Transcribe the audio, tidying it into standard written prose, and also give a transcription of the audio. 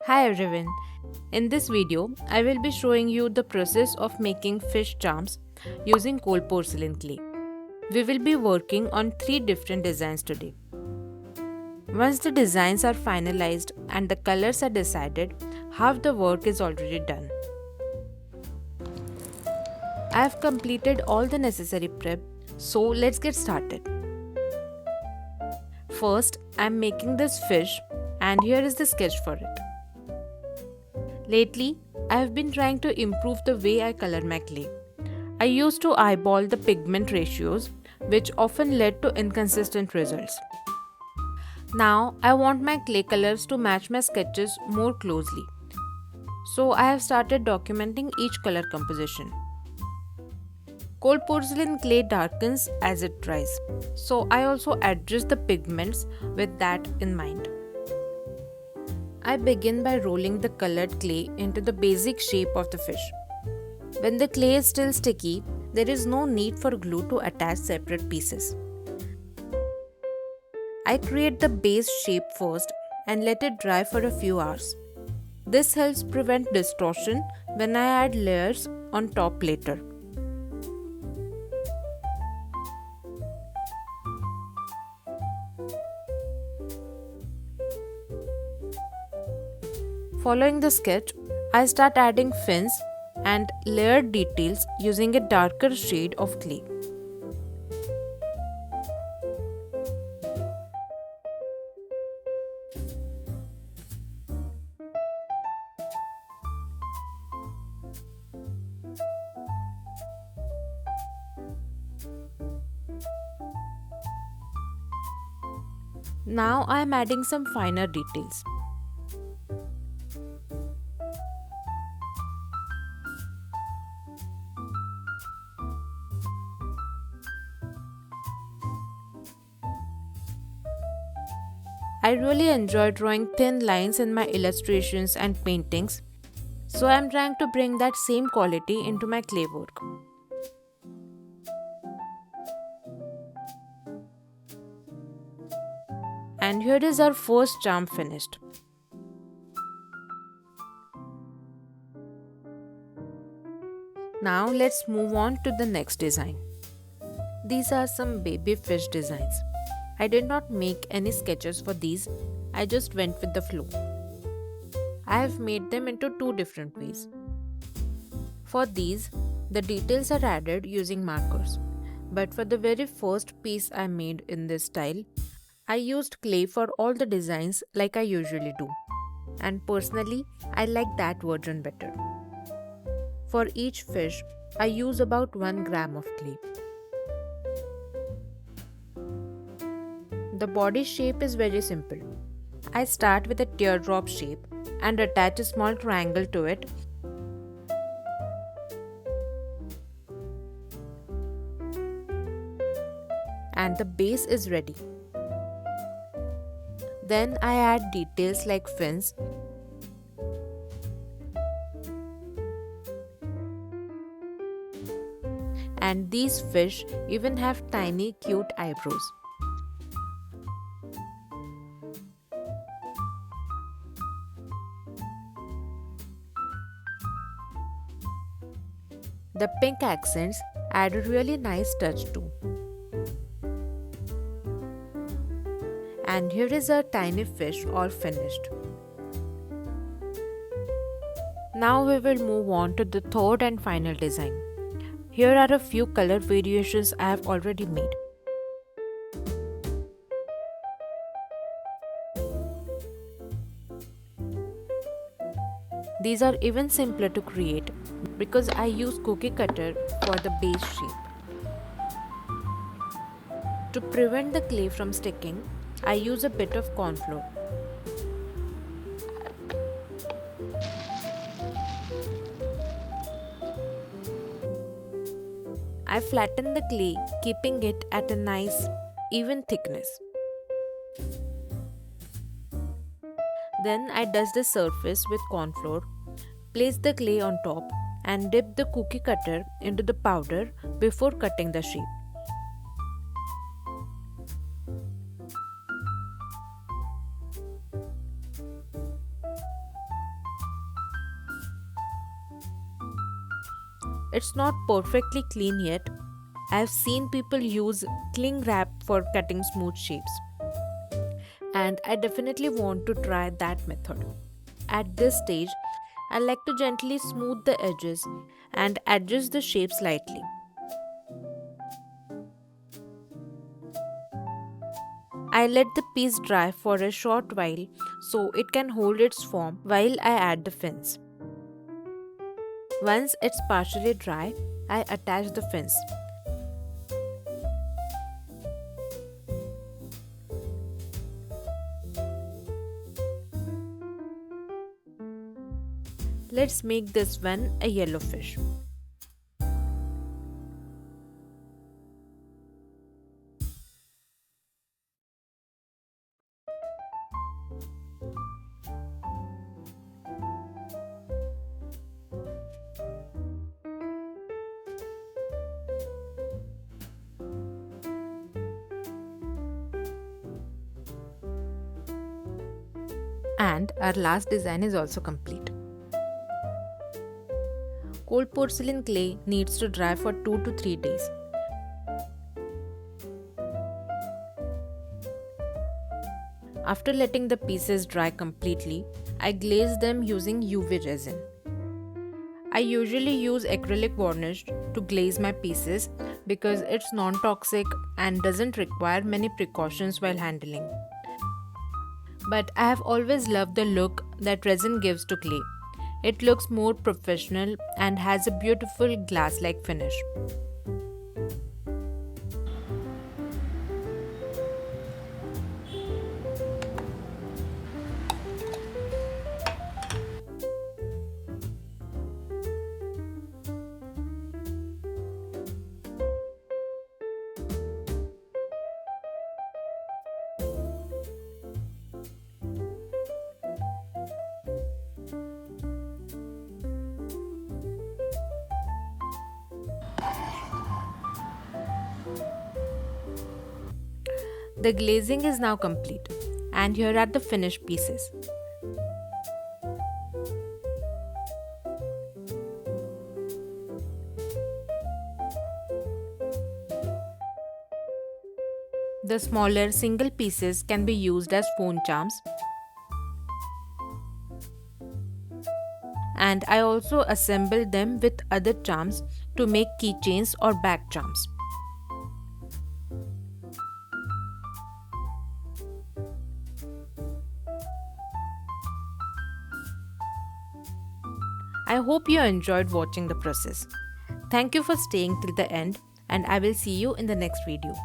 Hi everyone. In this video, I will be showing you the process of making fish charms using cold porcelain clay. We will be working on 3 different designs today. Once the designs are finalized and the colors are decided, half the work is already done. I have completed all the necessary prep, so let's get started. First, I am making this fish and here is the sketch for it. Lately, I have been trying to improve the way I color my clay. I used to eyeball the pigment ratios, which often led to inconsistent results. Now, I want my clay colors to match my sketches more closely. So, I have started documenting each color composition. Cold porcelain clay darkens as it dries, so I also adjust the pigments with that in mind. I begin by rolling the colored clay into the basic shape of the fish. When the clay is still sticky, there is no need for glue to attach separate pieces. I create the base shape first and let it dry for a few hours. This helps prevent distortion when I add layers on top later. Following the sketch, I start adding fins and layered details using a darker shade of clay. Now I am adding some finer details. I really enjoy drawing thin lines in my illustrations and paintings, so I am trying to bring that same quality into my clay work. And here is our first charm finished. Now let's move on to the next design. These are some baby fish designs. I did not make any sketches for these, I just went with the flow. I have made them into 2 different ways. For these, the details are added using markers. But for the very first piece I made in this style, I used clay for all the designs like I usually do. And personally, I like that version better. For each fish, I use about 1 gram of clay. The body shape is very simple. I start with a teardrop shape and attach a small triangle to it. And the base is ready. Then I add details like fins, and these fish even have tiny cute eyebrows. The pink accents add a really nice touch too. And here is our tiny fish all finished. Now we will move on to the third and final design. Here are a few color variations I have already made. These are even simpler to create because I use cookie cutter for the base shape. To prevent the clay from sticking, I use a bit of corn flour. I flatten the clay, keeping it at a nice, even thickness. Then I dust the surface with corn flour, place the clay on top, and dip the cookie cutter into the powder before cutting the shape. it's not perfectly clean yet. I've seen people use cling wrap for cutting smooth shapes, and I definitely want to try that method. At this stage, I like to gently smooth the edges and adjust the shape slightly. I let the piece dry for a short while so it can hold its form while I add the fins. Once it's partially dry, I attach the fins. Let's make this one a yellow fish. And our last design is also complete. Cold porcelain clay needs to dry for 2 to 3 days. After letting the pieces dry completely, I glaze them using UV resin. I usually use acrylic varnish to glaze my pieces because it's non-toxic and doesn't require many precautions while handling. But I have always loved the look that resin gives to clay. It looks more professional and has a beautiful glass-like finish. The glazing is now complete, and here are the finished pieces. The smaller single pieces can be used as phone charms, and I also assembled them with other charms to make keychains or bag charms. I hope you enjoyed watching the process. Thank you for staying till the end, and I will see you in the next video.